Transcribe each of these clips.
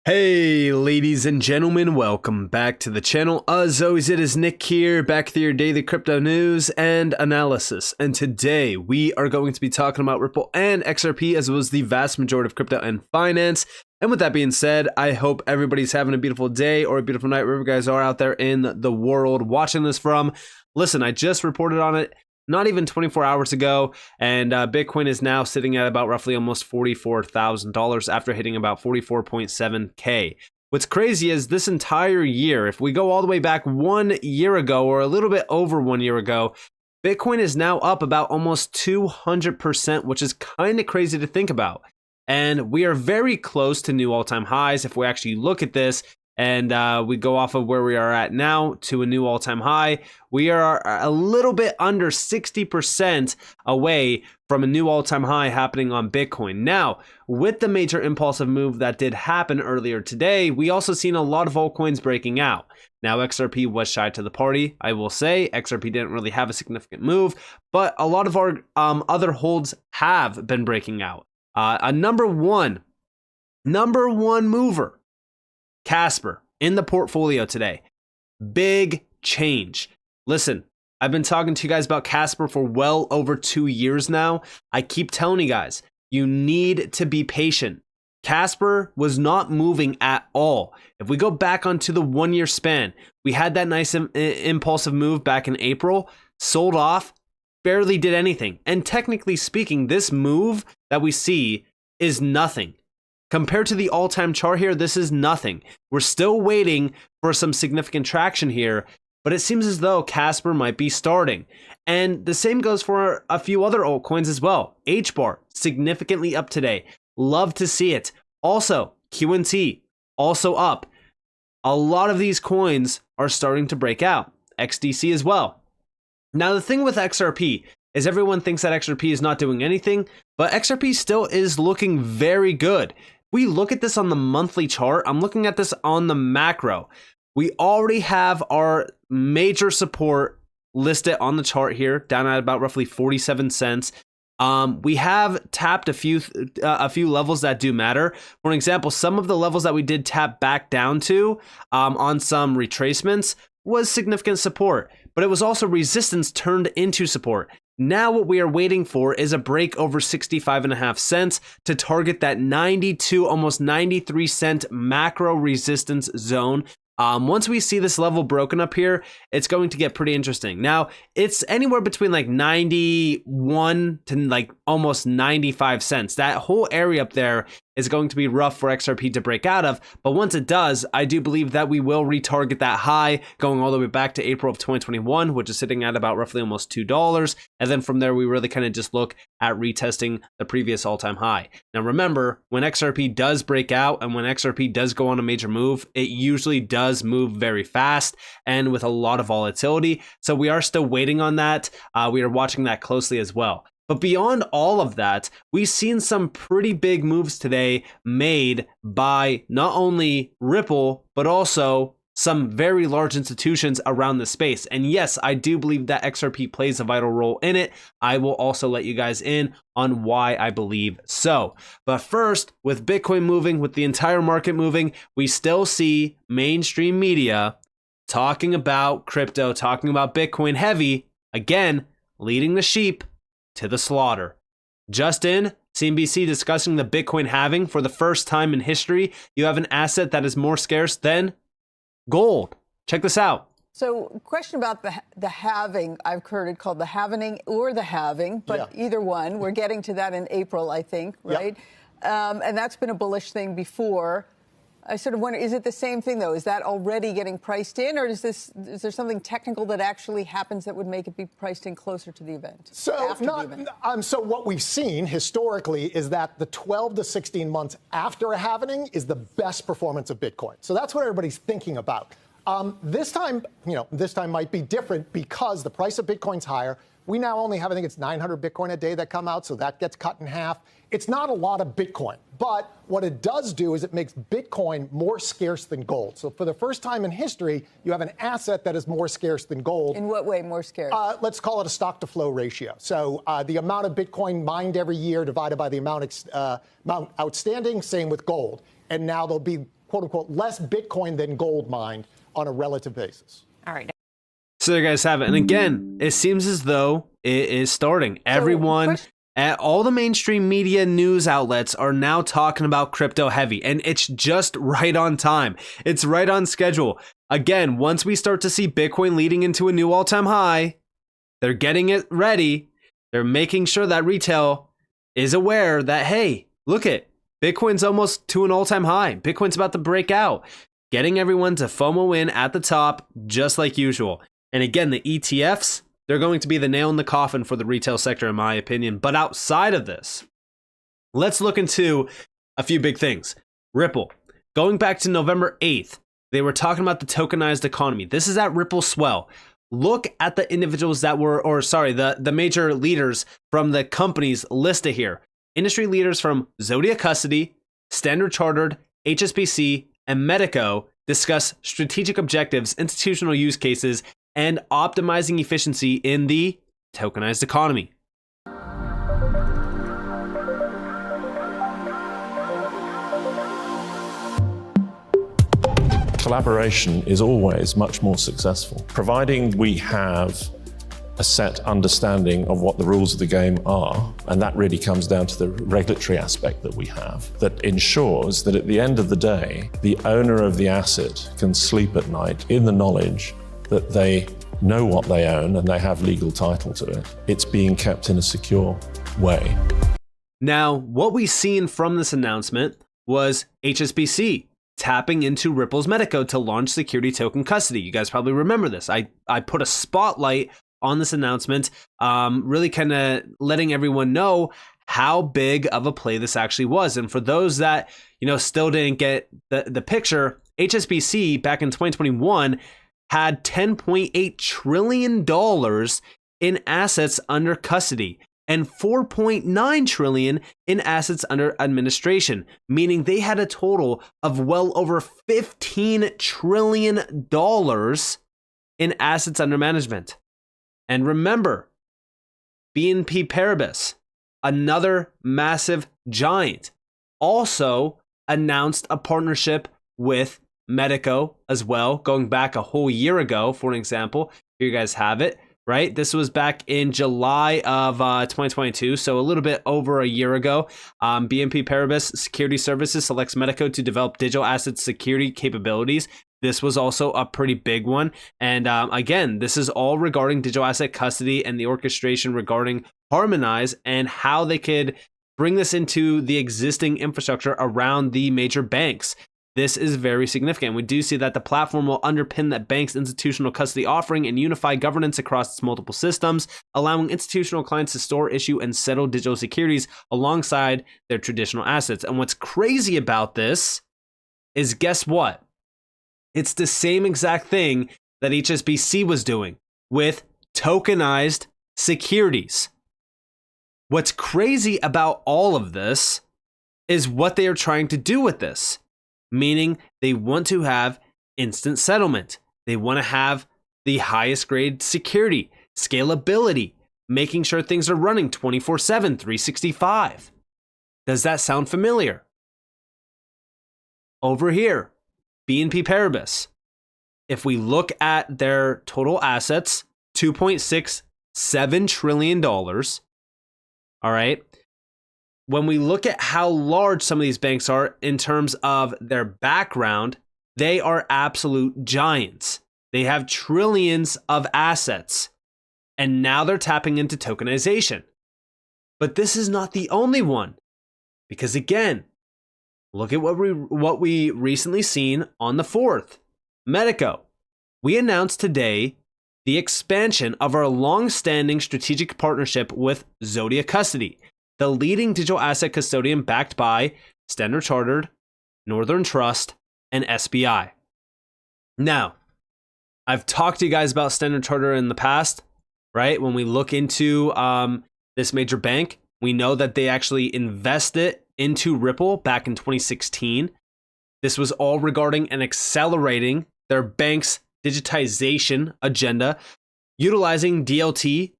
Hey ladies and gentlemen, welcome back to the channel. As always, it is Nick here, back with your daily crypto news and analysis. And today we are going to be talking about Ripple and XRP, as well as the vast majority of crypto and finance. And with that being said, I hope everybody's having a beautiful day or a beautiful night wherever you guys are out there in the world watching this from. Listen, I just reported on it not even 24 hours ago, and Bitcoin is now sitting at about roughly almost $44,000 after hitting about 44.7K. What's crazy is this entire year, if we go all the way back 1 year ago or a little bit over 1 year ago, Bitcoin is now up about almost 200%, which is kind of crazy to think about. And we are very close to new all-time highs if we actually look at this. And we go off of where we are at now to a new all-time high. We are a little bit under 60% away from a new all-time high happening on Bitcoin. Now, with the major impulsive move that did happen earlier today, we also seen a lot of altcoins breaking out. Now, XRP was shy to the party, I will say. XRP didn't really have a significant move, but a lot of our other holds have been breaking out. A number one mover, Casper, in the portfolio today. Big change. Listen, I've been talking to you guys about Casper for well over 2 years now. I keep telling you guys, you need to be patient. Casper was not moving at all. If we go back onto the 1 year span, we had that nice impulsive move back in April, sold off, barely did anything. And technically speaking, this move that we see is nothing. Compared to the all-time chart here, this is nothing. We're still waiting for some significant traction here, but it seems as though Casper might be starting. And the same goes for a few other altcoins as well. HBAR, significantly up today. Love to see it. Also, QNT, also up. A lot of these coins are starting to break out. XDC as well. Now, the thing with XRP is everyone thinks that XRP is not doing anything, but XRP still is looking very good. We look at this on the monthly chart. I'm looking at this on the macro. We already have our major support listed on the chart here, down at about roughly 47 cents. We have tapped a few levels that do matter. For example, some of the levels that we did tap back down to on some retracements was significant support, but it was also resistance turned into support. Now what we are waiting for is a break over 65.5 cents to target that 92, almost 93 cent macro resistance zone. Once we see this level broken up here, it's going to get pretty interesting. Now, it's anywhere between like 91 to like almost 95 cents. That whole area up there is going to be rough for XRP to break out of. But once it does, I do believe that we will retarget that high going all the way back to April of 2021, which is sitting at about roughly almost $2. And then from there, we really kind of just look at retesting the previous all-time high. Now, remember, when XRP does break out and when XRP does go on a major move, it usually does move very fast and with a lot of volatility. So we are still waiting on that. We are watching that closely as well. But beyond all of that, we've seen some pretty big moves today made by not only Ripple, but also some very large institutions around the space. And yes, I do believe that XRP plays a vital role in it. I will also let you guys in on why I believe so. But first, with Bitcoin moving, with the entire market moving, we still see mainstream media talking about crypto, talking about Bitcoin heavy, again, leading the sheep to the slaughter. Just in, CNBC discussing the Bitcoin halving for the first time in history. You have an asset that is more scarce than gold. Check this out. So, question about the halving. I've heard it called the halvening or the halving, but either one. We're getting to that in April, I think, right? And that's been a bullish thing before. I sort of wonder, is it the same thing, though? Is that already getting priced in, or is there something technical that actually happens that would make it be priced in closer to the event? So, so what we've seen historically is that the 12 to 16 months after a halving is the best performance of Bitcoin. So that's what everybody's thinking about. This time might be different because the price of Bitcoin's higher. We now only have, I think it's 900 Bitcoin a day that come out, so that gets cut in half. It's not a lot of Bitcoin, but what it does do is it makes Bitcoin more scarce than gold. So for the first time in history, you have an asset that is more scarce than gold. In what way more scarce? Let's call it a stock to flow ratio. So the amount of Bitcoin mined every year divided by the amount outstanding, same with gold. And now there'll be quote unquote, less Bitcoin than gold mined on a relative basis. All right. So there you guys have it. And again, it seems as though it is starting. Everyone at all the mainstream media news outlets are now talking about crypto heavy, and it's just right on time. It's right on schedule. Again, once we start to see Bitcoin leading into a new all-time high, they're getting it ready. They're making sure that retail is aware that, hey, look it, Bitcoin's almost to an all-time high. Bitcoin's about to break out. Getting everyone to FOMO in at the top, just like usual. And again, the ETFs, they're going to be the nail in the coffin for the retail sector, in my opinion. But outside of this, let's look into a few big things. Ripple, going back to November 8th, they were talking about the tokenized economy. This is at Ripple Swell. Look at the individuals that were, the major leaders from the companies listed here. Industry leaders from Zodia Custody, Standard Chartered, HSBC, and Medico discuss strategic objectives, institutional use cases, and optimizing efficiency in the tokenized economy. Collaboration is always much more successful, providing we have a set understanding of what the rules of the game are, and that really comes down to the regulatory aspect that we have, that ensures that at the end of the day, the owner of the asset can sleep at night in the knowledge that they know what they own and they have legal title to it. It's being kept in a secure way. Now, what we seen from this announcement was HSBC tapping into Ripple's Medico to launch security token custody. You guys probably remember this. I put a spotlight on this announcement, really kind of letting everyone know how big of a play this actually was. And for those that, still didn't get the picture, HSBC back in 2021 had $10.8 trillion in assets under custody and $4.9 trillion in assets under administration, meaning they had a total of well over $15 trillion in assets under management. And remember, BNP Paribas, another massive giant, also announced a partnership with Medico as well, going back a whole year ago, for an example. Here you guys have it, right? This was back in July of 2022, so a little bit over a year ago. BNP Paribas Security Services selects Medico to develop digital asset security capabilities. This was also a pretty big one. And again, this is all regarding digital asset custody and the orchestration regarding Harmonize and how they could bring this into the existing infrastructure around the major banks. This is very significant. We do see that the platform will underpin that bank's institutional custody offering and unify governance across its multiple systems, allowing institutional clients to store, issue, and settle digital securities alongside their traditional assets. And what's crazy about this is, guess what? It's the same exact thing that HSBC was doing with tokenized securities. What's crazy about all of this is what they are trying to do with this. Meaning they want to have instant settlement. They want to have the highest grade security, scalability, making sure things are running 24/7, 365. Does that sound familiar? Over here, BNP Paribas. If we look at their total assets, $2.67 trillion. All right. When we look at how large some of these banks are in terms of their background, they are absolute giants. They have trillions of assets, and now they're tapping into tokenization. But this is not the only one, because again, look at what we recently seen on the 4th. Medico. We announced today the expansion of our long-standing strategic partnership with Zodia Custody, the leading digital asset custodian backed by Standard Chartered, Northern Trust, and SBI. Now, I've talked to you guys about Standard Chartered in the past, right? When we look into this major bank, we know that they actually invested into Ripple back in 2016. This was all regarding and accelerating their bank's digitization agenda, utilizing DLT,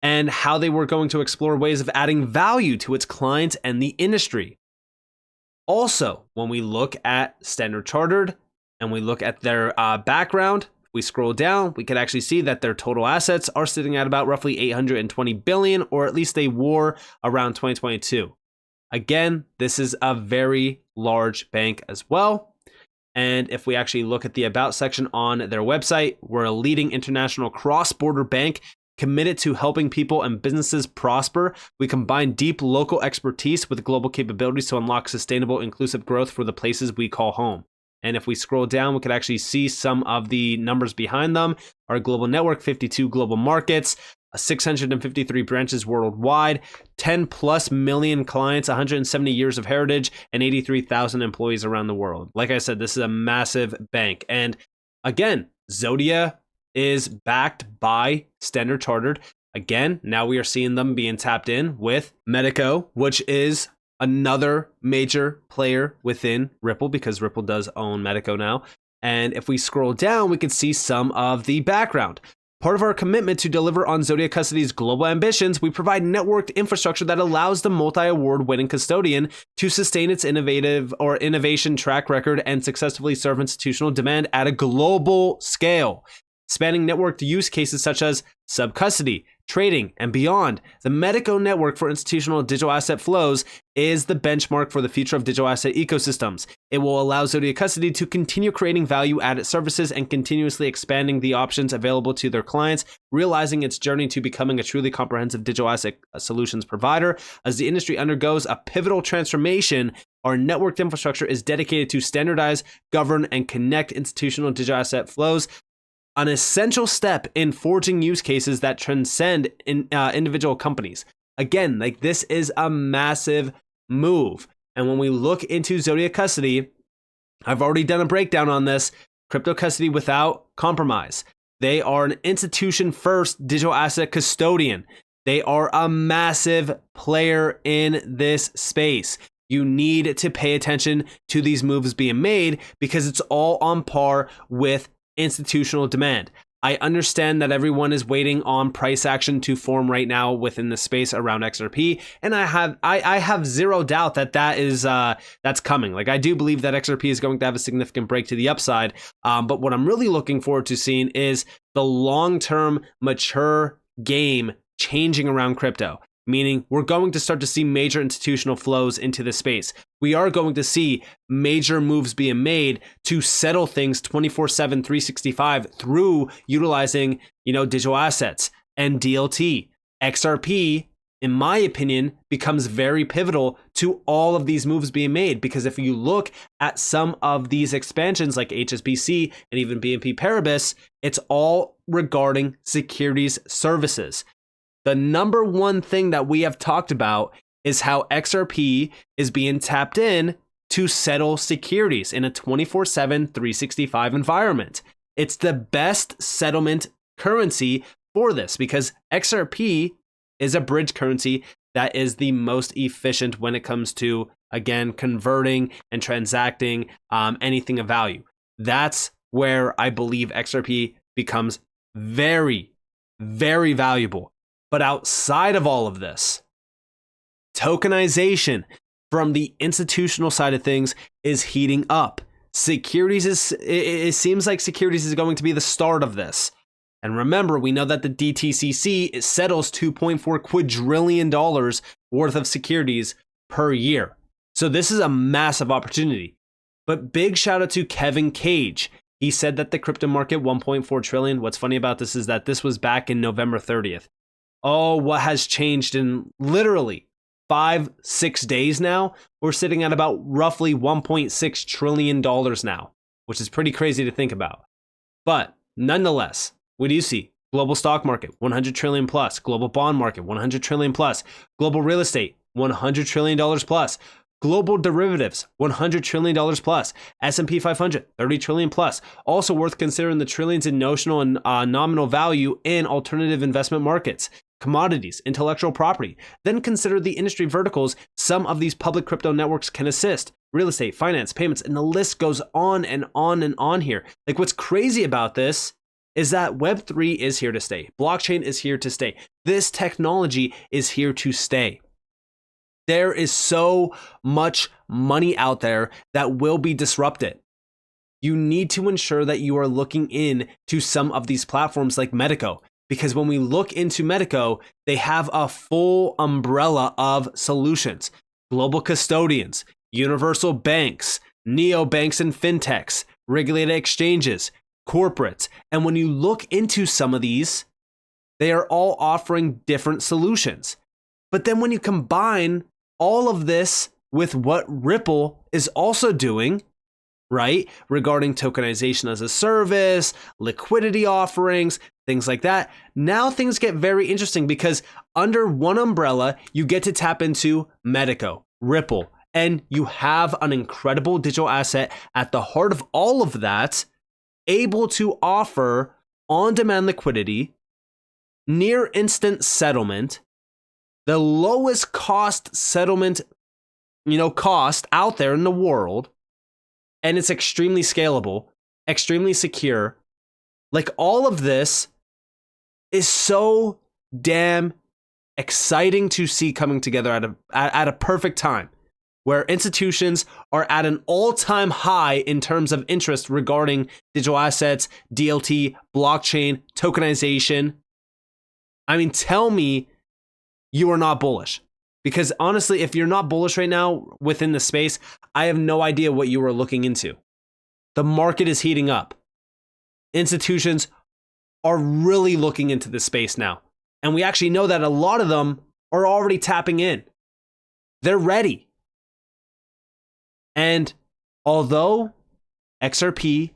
and how they were going to explore ways of adding value to its clients and the industry. Also, when we look at Standard Chartered and we look at their background, we scroll down, we can actually see that their total assets are sitting at about roughly 820 billion, or at least they were around 2022. Again, this is a very large bank as well. And if we actually look at the About section on their website, we're a leading international cross-border bank committed to helping people and businesses prosper. We combine deep local expertise with global capabilities to unlock sustainable, inclusive growth for the places we call home. And if we scroll down, we can actually see some of the numbers behind them. Our global network, 52 global markets, 653 branches worldwide, 10 plus million clients, 170 years of heritage, and 83,000 employees around the world. Like I said, this is a massive bank. And again, Zodia is backed by Standard Chartered. Again, now we are seeing them being tapped in with Medico, which is another major player within Ripple, because Ripple does own Medico now. And if we scroll down, we can see some of the background. Part of our commitment to deliver on Zodia Custody's global ambitions, we provide networked infrastructure that allows the multi-award winning custodian to sustain its innovation track record and successfully serve institutional demand at a global scale. Spanning networked use cases such as sub-custody, trading, and beyond, the Medico network for institutional digital asset flows is the benchmark for the future of digital asset ecosystems. It will allow Zodia Custody to continue creating value-added services and continuously expanding the options available to their clients, realizing its journey to becoming a truly comprehensive digital asset solutions provider. As the industry undergoes a pivotal transformation, our networked infrastructure is dedicated to standardize, govern, and connect institutional digital asset flows, an essential step in forging use cases that transcend individual companies. Again, like, this is a massive move. And when we look into Zodia Custody, I've already done a breakdown on this, crypto custody without compromise. They are an institution-first digital asset custodian. They are a massive player in this space. You need to pay attention to these moves being made because it's all on par with institutional demand. I understand that everyone is waiting on price action to form right now within the space around XRP, and I have zero doubt that that's coming. Like, I do believe that XRP is going to have a significant break to the upside. But what I'm really looking forward to seeing is the long-term mature game changing around crypto. Meaning we're going to start to see major institutional flows into the space. We are going to see major moves being made to settle things 24/7, 365 through utilizing, digital assets and DLT. XRP, in my opinion, becomes very pivotal to all of these moves being made, because if you look at some of these expansions like HSBC and even BNP Paribas, it's all regarding securities services. The number one thing that we have talked about is how XRP is being tapped in to settle securities in a 24/7, 365 environment. It's the best settlement currency for this because XRP is a bridge currency that is the most efficient when it comes to, again, converting and transacting anything of value. That's where I believe XRP becomes very, very valuable. But outside of all of this, tokenization from the institutional side of things is heating up. It seems like securities is going to be the start of this. And remember, we know that the DTCC settles $2.4 quadrillion worth of securities per year. So this is a massive opportunity. But big shout out to Kevin Cage. He said that the crypto market, 1.4 trillion. What's funny about this is that this was back in November 30th. Oh, what has changed in literally 5-6 days now? We're sitting at about roughly $1.6 trillion now, which is pretty crazy to think about. But nonetheless, what do you see? Global stock market, 100 trillion plus. Global bond market, 100 trillion plus. Global real estate, $100 trillion plus. Global derivatives, $100 trillion plus. S&P 500, 30 trillion plus. Also worth considering the trillions in notional and nominal value in alternative investment markets, commodities, intellectual property. Then consider the industry verticals some of these public crypto networks can assist. Real estate, finance, payments, and the list goes on and on and on here. Like, what's crazy about this is that Web3 is here to stay. Blockchain is here to stay. This technology is here to stay. There is so much money out there that will be disrupted. You need to ensure that you are looking into some of these platforms like Medico, because when we look into Medico, they have a full umbrella of solutions: global custodians, universal banks, neobanks and fintechs, regulated exchanges, corporates. And when you look into some of these, they are all offering different solutions. But then when you combine all of this with what Ripple is also doing, right, regarding tokenization as a service, liquidity offerings, things like that, now things get very interesting, because under one umbrella, you get to tap into Medico, Ripple, and you have an incredible digital asset at the heart of all of that, able to offer on-demand liquidity, near instant settlement, the lowest cost settlement, cost out there in the world, and it's extremely scalable, extremely secure. Like, all of this is so damn exciting to see coming together at a perfect time, where institutions are at an all-time high in terms of interest regarding digital assets, DLT, blockchain, tokenization. I mean, tell me you are not bullish. Because honestly, if you're not bullish right now within the space, I have no idea what you are looking into. The market is heating up. Institutions are really looking into this space now. And we actually know that a lot of them are already tapping in. They're ready. And although XRP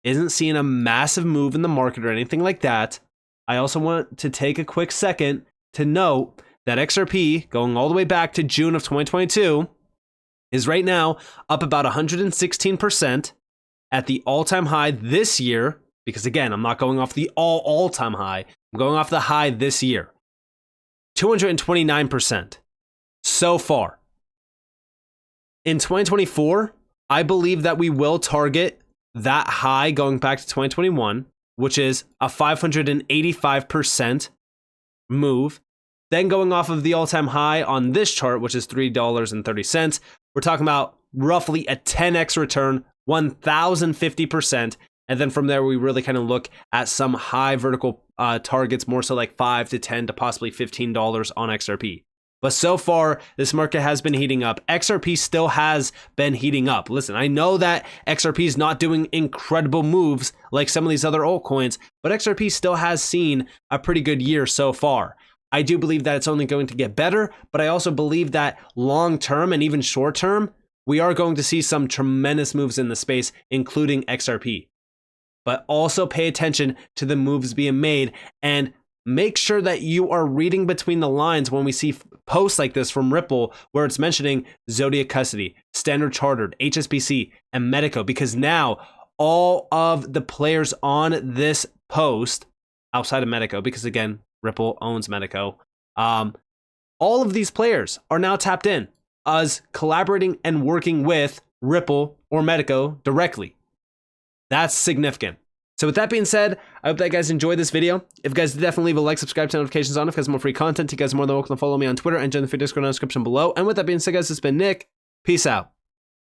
isn't seeing a massive move in the market or anything like that, I also want to take a quick second to note that XRP, going all the way back to June of 2022, is right now up about 116% at the all-time high this year. Because again, I'm not going off the all-time high. I'm going off the high this year. 229% so far. In 2024, I believe that we will target that high going back to 2021, which is a 585% move. Then going off of the all-time high on this chart, which is $3.30, we're talking about roughly a 10x return, 1,050%. And then from there, we really kind of look at some high vertical targets, more so like $5 to $10 to possibly $15 on XRP. But so far, this market has been heating up. XRP still has been heating up. Listen, I know that XRP is not doing incredible moves like some of these other altcoins, but XRP still has seen a pretty good year so far. I do believe that it's only going to get better, but I also believe that long term and even short term, we are going to see some tremendous moves in the space, including XRP. But also pay attention to the moves being made and make sure that you are reading between the lines when we see posts like this from Ripple, where it's mentioning Zodia Custody, Standard Chartered, HSBC, and Medico, because now all of the players on this post outside of Medico, because again, Ripple owns Medico. All of these players are now tapped in as collaborating and working with Ripple or Medico directly. That's significant. So with that being said, I hope that you guys enjoyed this video. If you guys did, definitely leave a like, subscribe, turn notifications on. If you guys want more free content, you guys are more than welcome to follow me on Twitter and join the free Discord in the description below. And with that being said, guys, it's been Nick. Peace out.